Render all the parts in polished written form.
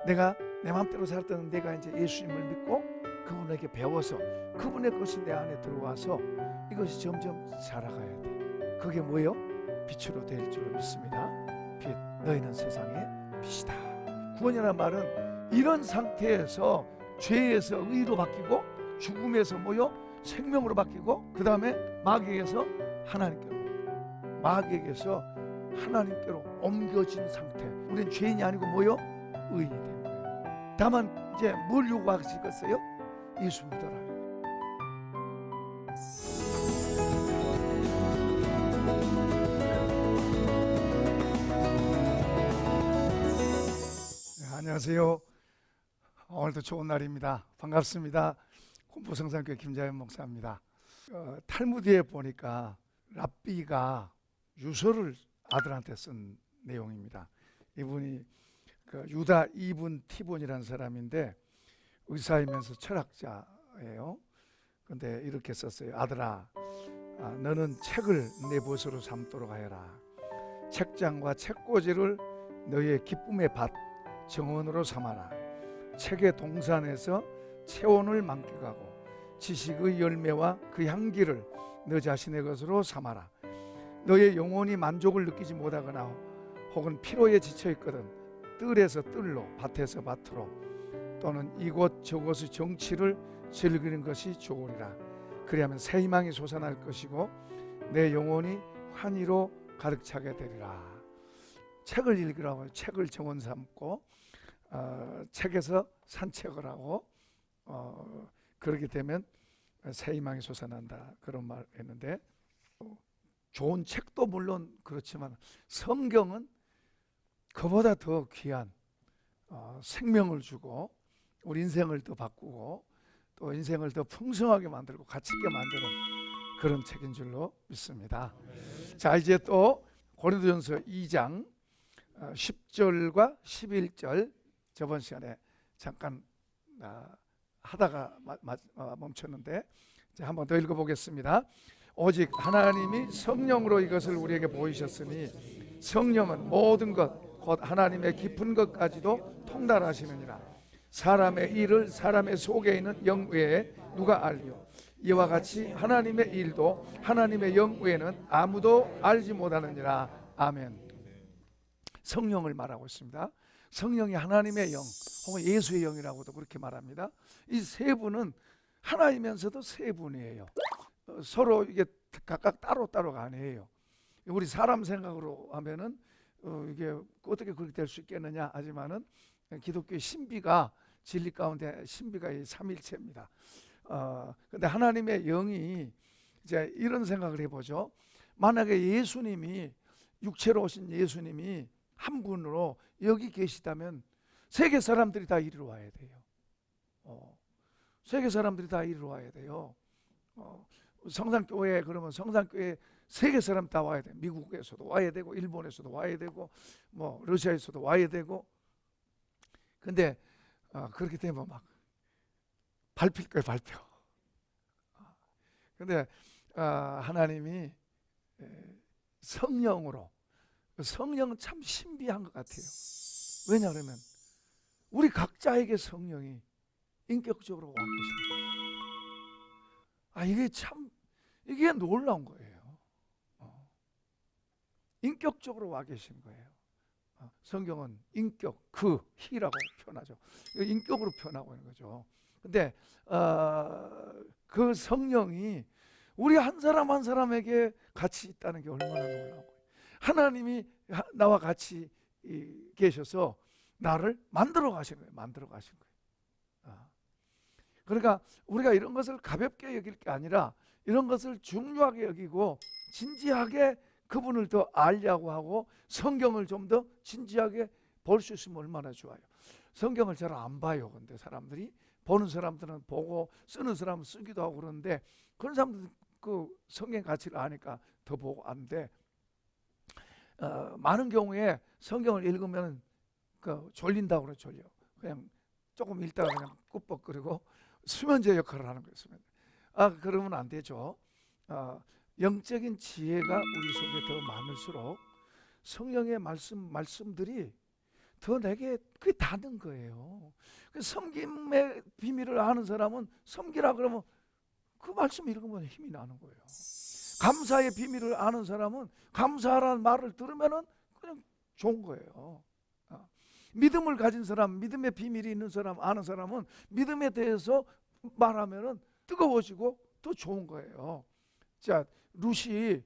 내가 내 마음대로 살았던 내가 이제 예수님을 믿고 그분에게 배워서 그분의 것이 내 안에 들어와서 이것이 점점 자라가야 돼. 그게 뭐요? 빛으로 될 줄 믿습니다. 빛, 너희는 세상의 빛이다. 구원이라는 말은 이런 상태에서 죄에서 의로 바뀌고 죽음에서 뭐요? 생명으로 바뀌고 그 다음에 마귀에게서 하나님께로, 마귀에게서 하나님께로 옮겨진 상태. 우리는 죄인이 아니고 뭐요? 의인이 된 거예요. 다만 이제 뭘 요구하시겠어요? 예수 믿어라. 네, 안녕하세요. 오늘도 좋은 날입니다. 반갑습니다. 공포성산교회 김자연 목사입니다. 탈무드에 보니까 랍비가 유서를 아들한테 쓴 내용입니다. 이분이 그 유다 이분 티본이라는 사람인데 의사이면서 철학자예요. 근데 이렇게 썼어요. 아들아, 너는 책을 내 벗으로 삼도록 하여라. 책장과 책꽂이를 너의 기쁨의 밭 정원으로 삼아라. 책의 동산에서 체온을 만끽하고 지식의 열매와 그 향기를 너 자신의 것으로 삼아라. 너의 영혼이 만족을 느끼지 못하거나 혹은 피로에 지쳐있거든 뜰에서 뜰로, 밭에서 밭으로, 또는 이곳 저곳의 정치를 즐기는 것이 좋으리라. 그리하면 새 희망이 솟아날 것이고 내 영혼이 환희로 가득 차게 되리라. 책을 읽으라고, 책을 정원 삼고 책에서 산책을 하고 그렇게 되면 새 희망이 솟아난다, 그런 말 했는데, 좋은 책도 물론 그렇지만 성경은 그보다 더 귀한 생명을 주고 우리 인생을 더 바꾸고 또 인생을 더 풍성하게 만들고 가치 있게 만드는 그런 책인 줄로 믿습니다. 자, 이제 또 고린도전서 2장 10절과 11절 저번 시간에 잠깐 하다가 멈췄는데 한번 더 읽어보겠습니다. 오직 하나님이 성령으로 이것을 우리에게 보이셨으니 성령은 모든 것 곧 하나님의 깊은 것까지도 통달하시느니라. 사람의 일을 사람의 속에 있는 영 외에 누가 알리요? 이와 같이 하나님의 일도 하나님의 영 외에는 아무도 알지 못하느니라. 아멘. 성령을 말하고 있습니다. 성령이 하나님의 영 혹은 예수의 영이라고도 그렇게 말합니다. 이 세 분은 하나이면서도 세 분이에요. 서로 이게 각각 따로따로가 아니에요. 우리 사람 생각으로 하면은 이게 어떻게 그렇게 될 수 있겠느냐 하지만은 기독교의 신비가, 진리 가운데 신비가 이 삼일체입니다. 근데 하나님의 영이, 이제 이런 생각을 해보죠. 만약에 예수님이, 육체로 오신 예수님이 한 분으로 여기 계시다면 세계 사람들이 다 이리로 와야 돼요. 세계 사람들이 다 이리로 와야 돼요. 성산교회, 그러면 성산교회 세계 사람 다 와야 돼. 미국에서도 와야 되고 일본에서도 와야 되고 뭐 러시아에서도 와야 되고. 근데 그렇게 되면 막 밟힐 거예요, 밟혀. 근데 하나님이 성령으로, 성령은 참 신비한 것 같아요. 왜냐하면 우리 각자에게 성령이 인격적으로 와 계십니다. 이게 참, 이게 놀라운 거예요. 인격적으로 와 계신 거예요. 성경은 인격, 히라고 표현하죠. 인격으로 표현하고 있는 거죠. 근데 그 성령이 우리 한 사람 한 사람에게 같이 있다는 게 얼마나 놀라운 거예요. 하나님이 나와 같이 계셔서 나를 만들어 가신 거예요. 만들어 가신 거예요. 그러니까 우리가 이런 것을 가볍게 여길 게 아니라 이런 것을 중요하게 여기고 진지하게 그분을 더 알려고 하고 성경을 좀 더 진지하게 볼 수 있으면 얼마나 좋아요. 성경을 잘 안 봐요. 근데 사람들이, 보는 사람들은 보고 쓰는 사람은 쓰기도 하고 그러는데, 그런 사람들은 그 성경 가치를 아니까 더 보고 아는데, 많은 경우에 성경을 읽으면 졸린다고 그래. 졸려. 그냥 조금 읽다가 그냥 꾹뻑거리고 수면제 역할을 하는 거예요. 그러면 안 되죠. 영적인 지혜가 우리 속에 더 많을수록 성령의 말씀들이 더 내게 그게 다른 거예요. 그 섬김의 비밀을 아는 사람은 섬기라 그러면 그 말씀 읽으면 힘이 나는 거예요. 감사의 비밀을 아는 사람은 감사하라는 말을 들으면은 그냥 좋은 거예요. 믿음을 가진 사람, 믿음의 비밀이 있는 사람, 아는 사람은 믿음에 대해서 말하면은 뜨거워지고 더 좋은 거예요. 자, 룻이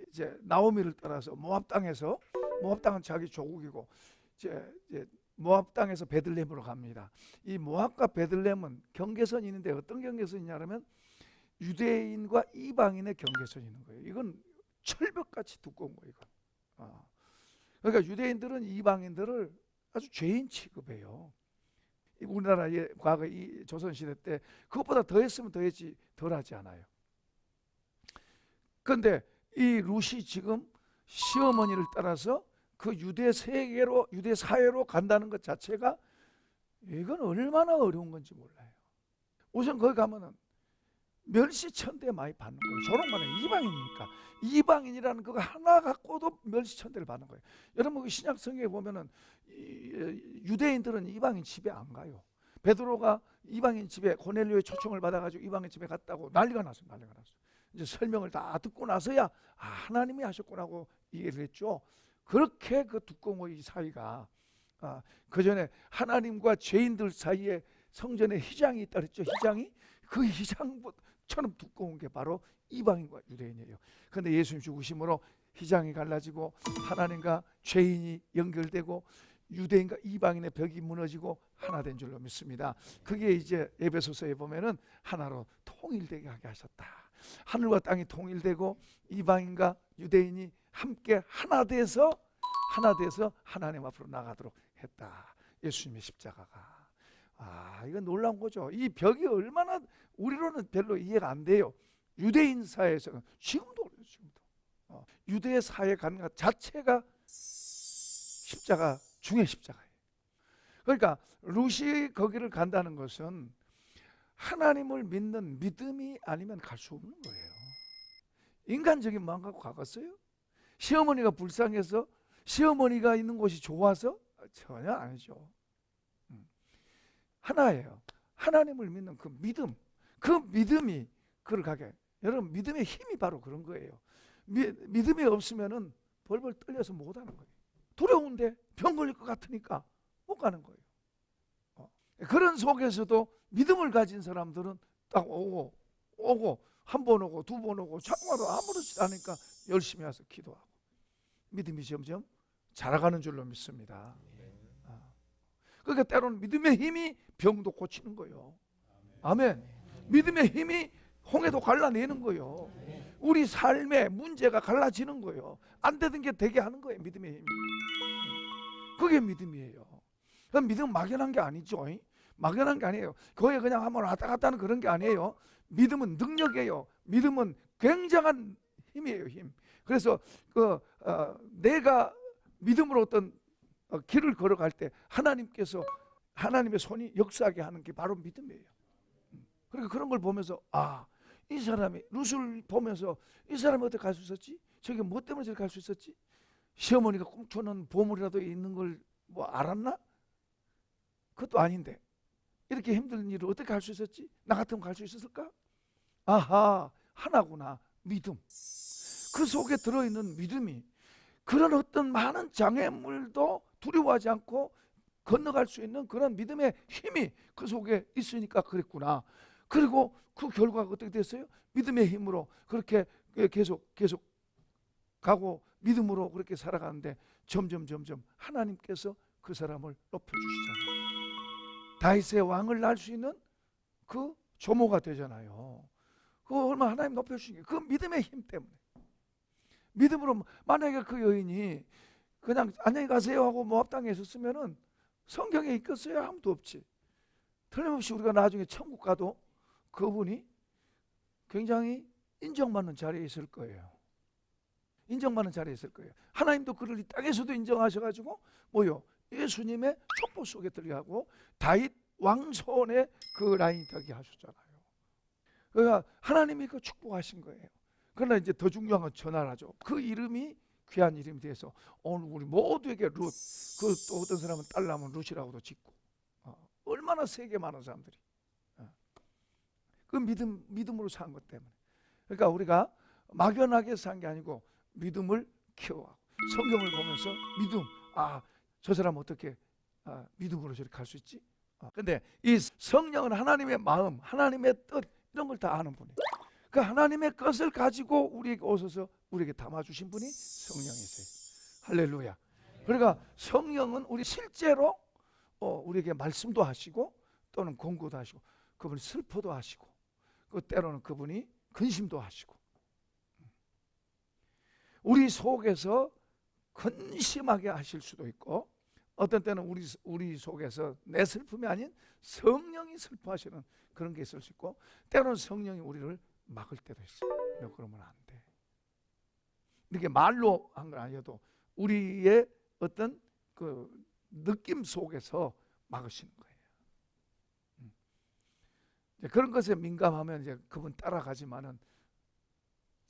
이제 나오미를 따라서 모압 땅에서, 모압 땅은 자기 조국이고 이제 모압 땅에서 베들레헴으로 갑니다. 이 모압과 베들레헴은 경계선이 있는데 어떤 경계선이냐면 유대인과 이방인의 경계선이 있는 거예요. 이건 철벽같이 두꺼운 거예요. 이건. 그러니까 유대인들은 이방인들을 아주 죄인 취급해요. 우리나라의 과거 이 조선시대 때 그것보다 더 했으면 더 했지 덜 하지 않아요. 그런데 이 룻이 지금 시어머니를 따라서 그 유대 세계로, 유대 사회로 간다는 것 자체가 이건 얼마나 어려운 건지 몰라요. 우선 거기 가면은 멸시천대 많이 받는 거예요. 조롱받는 이방인이니까. 이방인이라는 그거 하나 갖고도 멸시천대를 받는 거예요. 여러분 신약 성경에 보면은 유대인들은 이방인 집에 안 가요. 베드로가 이방인 집에 고넬료의 초청을 받아가지고 이방인 집에 갔다고 난리가 났어요. 난리가 났어요. 이제 설명을 다 듣고 나서야 하나님이 하셨구나고 이해를 했죠. 그렇게 그 두꺼운 이 사이가 그 전에 하나님과 죄인들 사이에 성전에 휘장이 있다 그랬죠. 휘장이 그 휘장처럼 두꺼운 게 바로 이방인과 유대인이에요. 그런데 예수님 죽으심으로 휘장이 갈라지고 하나님과 죄인이 연결되고 유대인과 이방인의 벽이 무너지고 하나 된 줄로 믿습니다. 그게 이제 에베소서에 보면은 하나로 통일되게 하게 하셨다. 하늘과 땅이 통일되고 이방인과 유대인이 함께 하나 돼서 하나님 앞으로 나가도록 했다. 예수님의 십자가가. 이건 놀라운 거죠. 이 벽이 얼마나 우리로는 별로 이해가 안 돼요. 유대인 사회에서는 지금도 유대 사회 가는 것 자체가 십자가 중의 십자가예요. 그러니까 룻이 거기를 간다는 것은 하나님을 믿는 믿음이 아니면 갈 수 없는 거예요. 인간적인 마음 갖고 가겠어요? 시어머니가 불쌍해서 시어머니가 있는 곳이 좋아서? 전혀 아니죠. 하나예요. 하나님을 믿는 그 믿음, 그 믿음이 그를 가게. 여러분 믿음의 힘이 바로 그런 거예요. 믿음이 없으면은 벌벌 떨려서 못 하는 거예요. 두려운데 병 걸릴 것 같으니까 못 가는 거예요. 그런 속에서도 믿음을 가진 사람들은 딱 오고 한 번 오고 두 번 오고 자꾸 와도 아무렇지도 않으니까 열심히 와서 기도하고 믿음이 점점 자라가는 줄로 믿습니다. 그러니까 때로는 믿음의 힘이 병도 고치는 거예요. 아멘. 믿음의 힘이 홍해도 갈라내는 거예요. 우리 삶의 문제가 갈라지는 거예요. 안 되던 게 되게 하는 거예요. 믿음의 힘이. 그게 믿음이에요. 그럼 믿음은 막연한 게 아니죠. 막연한 게 아니에요. 거기에 그냥 한번 왔다 갔다 하는 그런 게 아니에요. 믿음은 능력이에요. 믿음은 굉장한 힘이에요. 힘. 그래서 내가 믿음으로 어떤 길을 걸어갈 때 하나님께서 하나님의 손이 역사하게 하는 게 바로 믿음이에요. 그러니까 그런 걸 보면서 이 사람이 룻을 보면서 이 사람이 어떻게 갈 수 있었지? 저게 뭐 때문에 저렇게 갈 수 있었지? 시어머니가 꿈꾸는 보물이라도 있는 걸 뭐 알았나? 그것도 아닌데 이렇게 힘든 일을 어떻게 할 수 있었지? 나 같으면 갈 수 있었을까? 하나구나. 믿음. 그 속에 들어있는 믿음이 그런 어떤 많은 장애물도 두려워하지 않고 건너갈 수 있는 그런 믿음의 힘이 그 속에 있으니까 그랬구나. 그리고 그 결과가 어떻게 됐어요? 믿음의 힘으로 그렇게 계속 가고 믿음으로 그렇게 살아가는데 점점 하나님께서 그 사람을 높여주시잖아요. 다윗의 왕을 낳을 수 있는 그 조모가 되잖아요. 그거 얼마나 하나님 높여주신 게 그 믿음의 힘 때문에. 믿음으로 만약에 그 여인이 그냥 안녕히 가세요 하고 모압 땅에 있었으면은 성경에 있겠어요? 아무도 없지. 틀림없이 우리가 나중에 천국 가도 그분이 굉장히 인정받는 자리에 있을 거예요. 인정받는 자리에 있을 거예요. 하나님도 그를 이 땅에서도 인정하셔가지고 예수님의 촛보 속에 들어가고 다윗 왕손의 그 라인이 되게 하셨잖아요. 그러니까 하나님이 그 축복하신 거예요. 그러나 이제 더 중요한 건 전하라죠. 그 이름이 귀한 이름이 돼서 오늘 우리 모두에게 룻, 그 또 어떤 사람은 딸라면 룻이라고도 짓고, 얼마나 세계 많은 사람들이 그 믿음으로 산 것 때문에. 그러니까 우리가 막연하게 산 게 아니고 믿음을 키워가고 성경을 보면서 믿음, 저 사람 어떻게 믿음으로 저렇게 갈 수 있지? 근데 이 성령은 하나님의 마음, 하나님의 뜻, 이런 걸 다 아는 분이에요. 그 하나님의 것을 가지고 우리에게 오셔서 우리에게 담아주신 분이 성령이세요. 할렐루야. 그러니까 성령은 우리 실제로 우리에게 말씀도 하시고 또는 공부도 하시고, 그분이 슬퍼도 하시고, 그 때로는 그분이 근심도 하시고, 우리 속에서 근심하게 하실 수도 있고, 어떤 때는 우리 속에서 내 슬픔이 아닌 성령이 슬퍼하시는 그런 게 있을 수 있고, 때로는 성령이 우리를 막을 때도 있어요. 너 그러면 안 돼. 이렇게 말로 한 건 아니어도 우리의 어떤 그 느낌 속에서 막으시는 거예요. 그런 것에 민감하면 이제 그분 따라가지만은,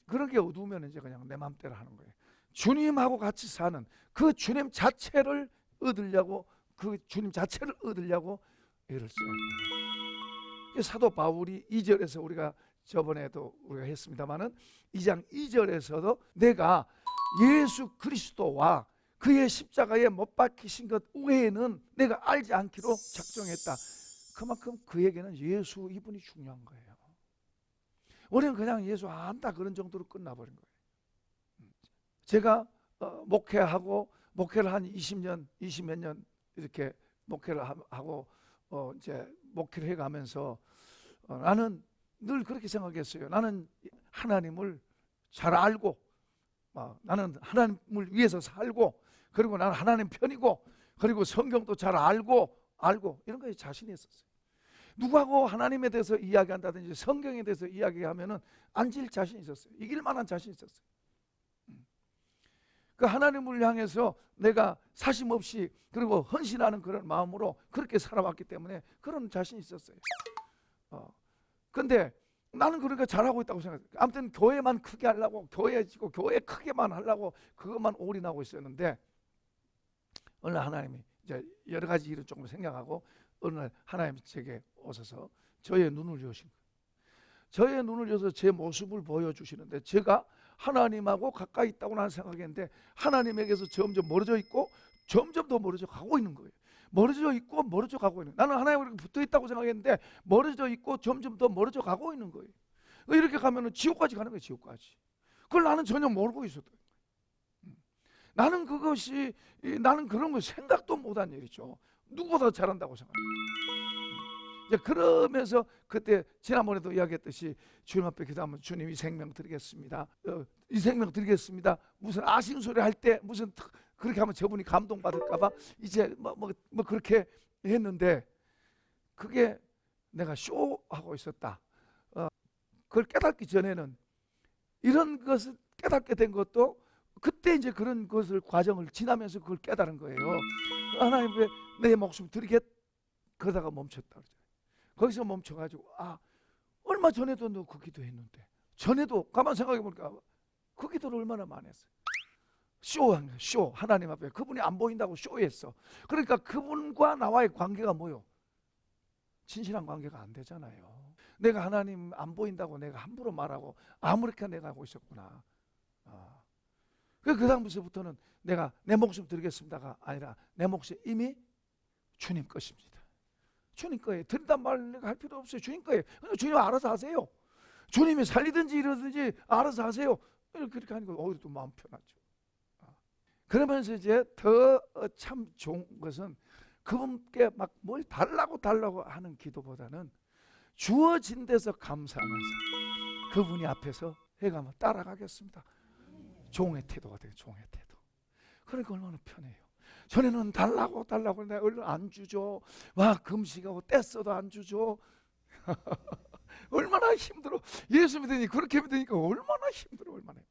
그런 게 어두우면 이제 그냥 내 마음대로 하는 거예요. 주님하고 같이 사는 그 주님 자체를 얻으려고, 그 주님 자체를 얻으려고 애를 써야 돼요. 사도 바울이 2절에서 우리가 저번에도 우리가 했습니다마는 2장 2절에서도 내가 예수 그리스도와 그의 십자가에 못 박히신 것 외에는 내가 알지 않기로 작정했다. 그만큼 그에게는 예수 이분이 중요한 거예요. 우리는 그냥 예수 안다 그런 정도로 끝나버린 거예요. 제가 목회를 한 20년, 20몇 년 이렇게 목회를 하고 이제 목회를 해가면서 나는 늘 그렇게 생각했어요. 나는 하나님을 잘 알고, 나는 하나님을 위해서 살고, 그리고 나는 하나님 편이고, 그리고 성경도 잘 알고 이런 거에 자신이 있었어요. 누구하고 하나님에 대해서 이야기한다든지 성경에 대해서 이야기하면은 앉을 자신이 있었어요. 이길 만한 자신이 있었어요. 그 하나님을 향해서 내가 사심 없이 그리고 헌신하는 그런 마음으로 그렇게 살아왔기 때문에 그런 자신이 있었어요. 근데 나는 그러니까 잘하고 있다고 생각해요. 아무튼 교회만 크게 하려고, 교회 지고 교회 크게만 하려고 그것만 올인하고 있었는데, 어느 날 하나님이 이제 여러 가지 일을 조금 생각하고 어느 날 하나님이 제게 오셔서 저의 눈을 여신 거예요. 저의 눈을 여서 제 모습을 보여주시는데, 제가 하나님하고 가까이 있다고 나는 생각했는데 하나님에게서 점점 멀어져 있고 점점 더 멀어져 가고 있는 거예요. 멀어져 있고 멀어져 가고 있는, 나는 하나님과 붙어 있다고 생각했는데 멀어져 있고 점점 더 멀어져 가고 있는 거예요. 이렇게 가면은 지옥까지 가는 거예요. 지옥까지. 그걸 나는 전혀 모르고 있었던 거예요. 나는 그것이, 나는 그런 거 생각도 못한 일이죠. 누구보다 잘한다고 생각합니다. 그러면서 그때 지난번에도 이야기했듯이 주님 앞에 기도하면 주님 이 생명 드리겠습니다. 이 생명 드리겠습니다. 무슨 아쉬운 소리 할 때 무슨 그렇게 하면 저분이 감동받을까봐 이제 뭐 그렇게 했는데, 그게 내가 쇼하고 있었다. 그걸 깨닫기 전에는 이런 것을 깨닫게 된 것도 그때 이제 그런 것을 과정을 지나면서 그걸 깨달은 거예요. 하나님 왜 내 목숨 드리겠, 그러다가 멈췄다 그러잖아요. 거기서 멈춰가지고 얼마 전에도 너 그 기도했는데, 전에도 가만 생각해 보니까 그 기도를 얼마나 많이 했어요. 쇼한 거예요. 쇼. 하나님 앞에 그분이 안 보인다고 쇼했어. 그러니까 그분과 나와의 관계가 뭐요? 진실한 관계가 안 되잖아요. 내가 하나님 안 보인다고 내가 함부로 말하고 아무렇게 내가 하고 있었구나. 그 다음부터는 내가 내 목숨 드리겠습니다가 아니라 내 목숨 이미 주님 것입니다. 주님 거예요. 드린단 말 내가 할 필요 없어요. 주님 거예요. 주님 알아서 하세요. 주님이 살리든지 이러든지 알아서 하세요. 그렇게 하니까 오히려 또 마음 편하죠. 그러면서 이제 더 참 좋은 것은 그분께 막 뭘 달라고 하는 기도보다는 주어진 데서 감사하면서 그분이 앞에서 해가면 따라가겠습니다. 종의 태도가 돼요. 종의 태도. 그러니까 얼마나 편해요. 전에는 달라고 내가 얼른 안 주죠. 막 금식하고 떼써도 안 주죠. 얼마나 힘들어. 예수 믿으니 그렇게 믿으니까 얼마나 힘들어. 얼마나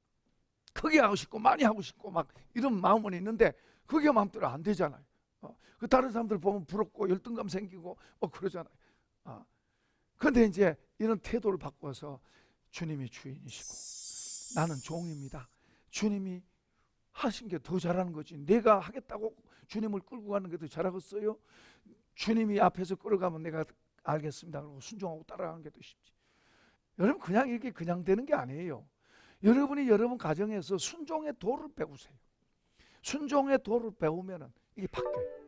크게 하고 싶고 많이 하고 싶고 막 이런 마음은 있는데 그게 마음대로 안 되잖아요. 그 다른 사람들 보면 부럽고 열등감 생기고 그러잖아요. 그런데 이제 이런 태도를 바꿔서 주님이 주인이시고 나는 종입니다. 주님이 하신 게 더 잘하는 거지. 내가 하겠다고 주님을 끌고 가는 게 더 잘하겠어요? 주님이 앞에서 끌어가면 내가 알겠습니다 그러고 순종하고 따라가는 게 더 쉽지. 여러분, 그냥 이렇게 그냥 되는 게 아니에요. 여러분이 여러분 가정에서 순종의 도를 배우세요. 순종의 도를 배우면 이게 바뀌어요.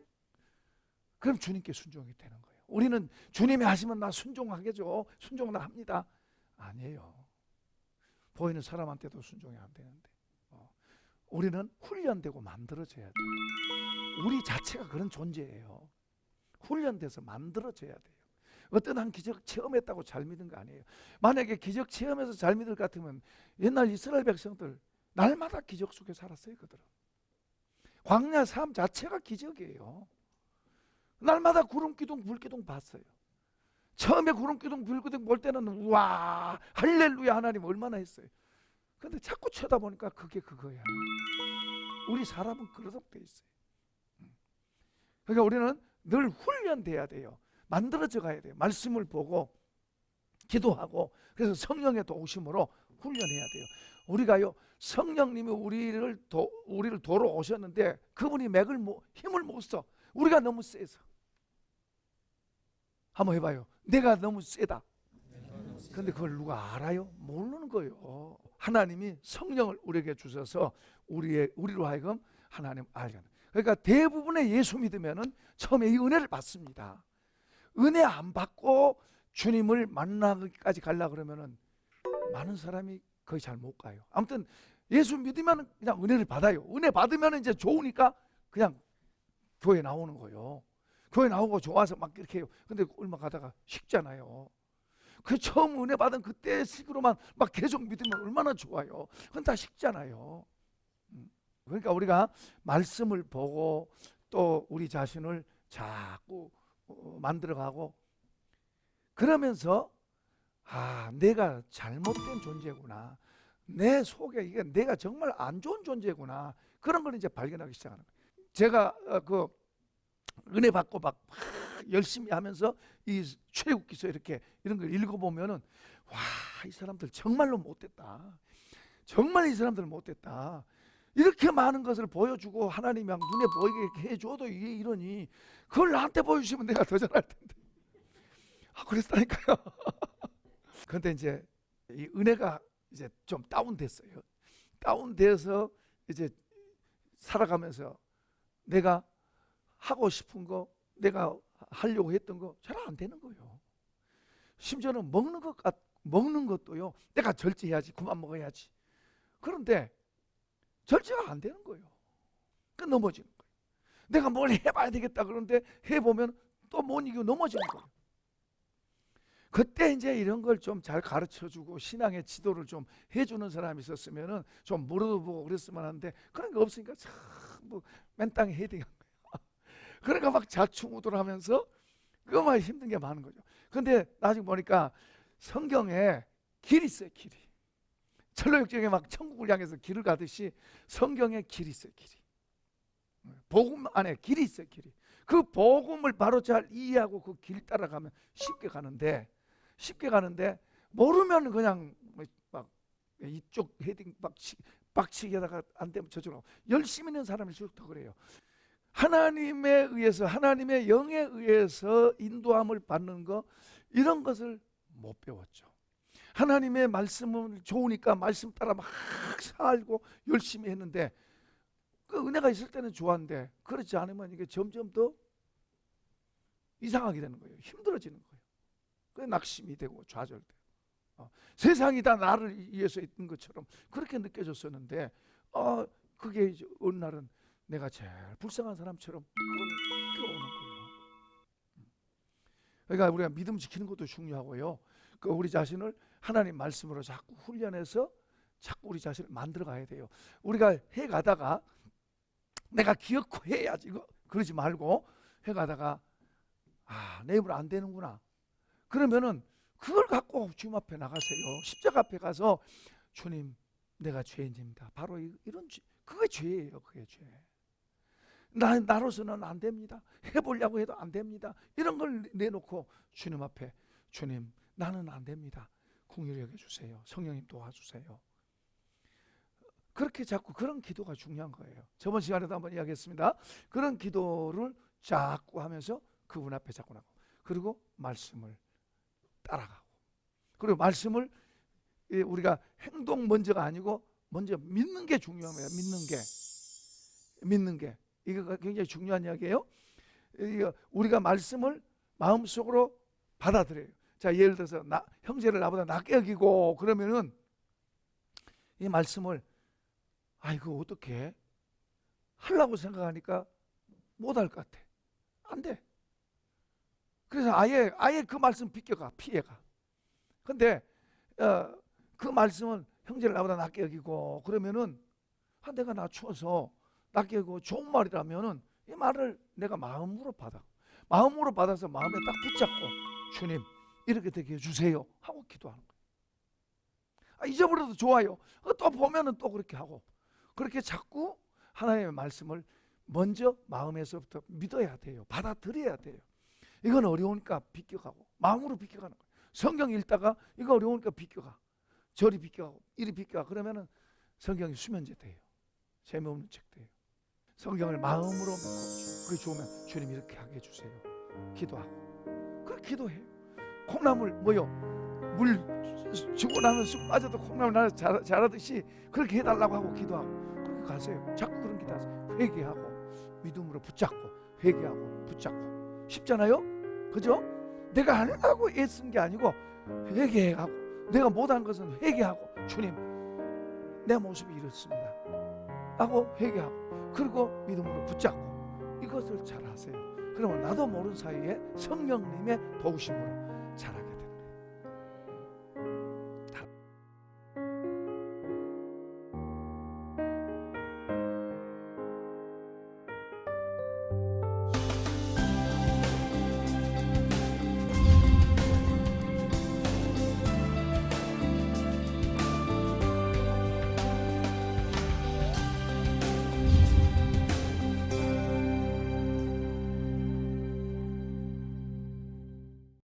그럼 주님께 순종이 되는 거예요. 우리는 주님이 하시면 나 순종하겠죠. 순종을 합니다. 아니에요. 보이는 사람한테도 순종이 안 되는데 우리는 훈련되고 만들어져야 돼요. 우리 자체가 그런 존재예요. 훈련돼서 만들어져야 돼요. 어떤 한 기적 체험했다고 잘 믿은 거 아니에요. 만약에 기적 체험해서 잘 믿을 것 같으면 옛날 이스라엘 백성들 날마다 기적 속에 살았어요. 그들은 광야 삶 자체가 기적이에요. 날마다 구름 기둥 불 기둥 봤어요. 처음에 구름 기둥 불 기둥 볼 때는 우와 할렐루야 하나님 얼마나 했어요. 근데 자꾸 쳐다보니까 그게 그거야. 우리 사람은 그러도록 돼 있어요. 그러니까 우리는 늘 훈련돼야 돼요. 만들어져 가야 돼요. 말씀을 보고 기도하고 그래서 성령의 도우심으로 훈련해야 돼요. 우리가요 성령님이 우리를 도로 오셨는데 그분이 힘을 못 써. 우리가 너무 세서. 한번 해봐요. 내가 너무 세다. 근데 그걸 누가 알아요? 모르는 거예요. 하나님이 성령을 우리에게 주셔서 우리로 하여금 하나님 알게 하는. 그러니까 대부분의 예수 믿으면은 처음에 이 은혜를 받습니다. 은혜 안 받고 주님을 만나기까지 가려고 그러면은 많은 사람이 거의 잘 못 가요. 아무튼 예수 믿으면 그냥 은혜를 받아요. 은혜 받으면 이제 좋으니까 그냥 교회 나오는 거예요. 교회 나오고 좋아서 막 이렇게 해요. 근데 얼마 가다가 식잖아요. 그 처음 은혜 받은 그때 식으로만 막 계속 믿으면 얼마나 좋아요. 그건 다 식잖아요. 그러니까 우리가 말씀을 보고 또 우리 자신을 자꾸 만들어가고 그러면서 내가 잘못된 존재구나. 내 속에 이게 내가 정말 안 좋은 존재구나. 그런 걸 이제 발견하기 시작하는 거예요. 제가 그 은혜 받고 막 열심히 하면서 이 출애굽기서 이런 걸 읽어보면은 이 사람들 정말로 못됐다. 정말 이 사람들 못됐다. 이렇게 많은 것을 보여주고 하나님이 막 눈에 보이게 해줘도 이게 이러니 그걸 나한테 보여주시면 내가 더 잘할 텐데. 그랬다니까요. 그런데 이제 이 은혜가 이제 좀 다운됐어요. 다운돼서 이제 살아가면서 내가 하고 싶은 거, 내가 하려고 했던 거 잘 안 되는 거예요. 심지어는 먹는 것도요. 내가 절제해야지, 그만 먹어야지. 그런데 절제가 안 되는 거예요. 넘어지는 거예요. 내가 뭘 해봐야 되겠다 그런데 해보면 또 못 이기고 넘어지는 거예요. 그때 이제 이런 걸 좀 잘 가르쳐주고 신앙의 지도를 좀 해주는 사람이 있었으면은 좀 물어보고 그랬으면 하는데 그런 게 없으니까 참 맨땅에 헤딩한 거예요. 그러니까 막 좌충우돌하면서 그거만 힘든 게 많은 거죠. 근데 나중에 보니까 성경에 길이 있어요. 길이. 철로역정에 막 천국을 향해서 길을 가듯이 성경에 길이 있어요. 길이. 복음 안에 길이 있어요. 길이. 그 복음을 바로 잘 이해하고 그 길 따라가면 쉽게 가는데 모르면 그냥 막 이쪽 헤딩 빡치게 하다가 안 되면 저쪽으로 열심히 있는 사람일수록 더 그래요. 하나님에 의해서 하나님의 영에 의해서 인도함을 받는 거 이런 것을 못 배웠죠. 하나님의 말씀은 좋으니까 말씀 따라 막 살고 열심히 했는데 그 은혜가 있을 때는 좋았는데 그렇지 않으면 이게 점점 더 이상하게 되는 거예요. 힘들어지는 거예요. 그 낙심이 되고 좌절되고 세상이 다 나를 위해서 있는 것처럼 그렇게 느껴졌었는데 그게 이제 어느 날은 내가 제일 불쌍한 사람처럼 그런 게 오는 거예요. 그러니까 우리가 믿음 지키는 것도 중요하고요. 그 우리 자신을 하나님 말씀으로 자꾸 훈련해서 자꾸 우리 자신을 만들어 가야 돼요. 우리가 해 가다가 내가 기억고 해야지 그러지 말고 해 가다가 내 입으로 안 되는구나. 그러면은 그걸 갖고 주님 앞에 나가세요. 십자가 앞에 가서 주님 내가 죄인입니다. 바로 이런 그게 죄예요. 그게 죄. 나로서는 안 됩니다. 해보려고 해도 안 됩니다. 이런 걸 내놓고 주님 앞에 주님 나는 안 됩니다. 긍휼히 여겨주세요. 성령님 도와주세요. 그렇게 자꾸 그런 기도가 중요한 거예요. 저번 시간에도 한번 이야기했습니다. 그런 기도를 자꾸 하면서 그분 앞에 자꾸 나가고, 그리고 말씀을 따라가고, 그리고 말씀을 우리가 행동 먼저가 아니고 먼저 믿는 게 중요해요. 믿는 게 이거 굉장히 중요한 이야기예요. 우리가 말씀을 마음속으로 받아들여요. 자, 예를 들어서 형제를 나보다 낮게 여기고 그러면은 이 말씀을 이거 어떻게 하려고 생각하니까 못할 것 같아. 안 돼. 그래서 아예 그 말씀 비껴가, 피해가. 근데 그 말씀은 형제를 나보다 낮게 여기고 그러면은 내가 낮추어서 낮게 여기고 좋은 말이라면은 이 말을 내가 마음으로 받아서 마음에 딱 붙잡고, 주님 이렇게 되게 해주세요 하고 기도하는 거예요. 잊어버려도 좋아요. 또 보면은 또 그렇게 하고, 그렇게 자꾸 하나님의 말씀을 먼저 마음에서부터 믿어야 돼요. 받아들여야 돼요. 이건 어려우니까 비껴가고, 마음으로 비껴가는 거예요. 성경 읽다가 이거 어려우니까 비껴가, 저리 비껴가고, 이리 비껴가. 그러면은 성경이 수면제 돼요. 재미없는 책 돼요. 성경을 마음으로 믿고, 그게 좋으면 주님 이렇게 하게 해주세요 기도하고, 그렇게 기도해요. 콩나물 물 주고 나면 쑥 빠져도 콩나물 자라듯이 그렇게 해달라고 하고 기도하고, 그렇게 가세요. 자꾸 그런 기도하세요. 회개하고 믿음으로 붙잡고, 회개하고 붙잡고. 쉽잖아요, 그죠? 내가 안 하고 애쓴 게 아니고 회개하고, 내가 못한 것은 회개하고, 주님 내 모습이 이렇습니다 하고 회개하고, 그리고 믿음으로 붙잡고, 이것을 잘 하세요. 그러면 나도 모르는 사이에 성령님의 도우심으로 잘하게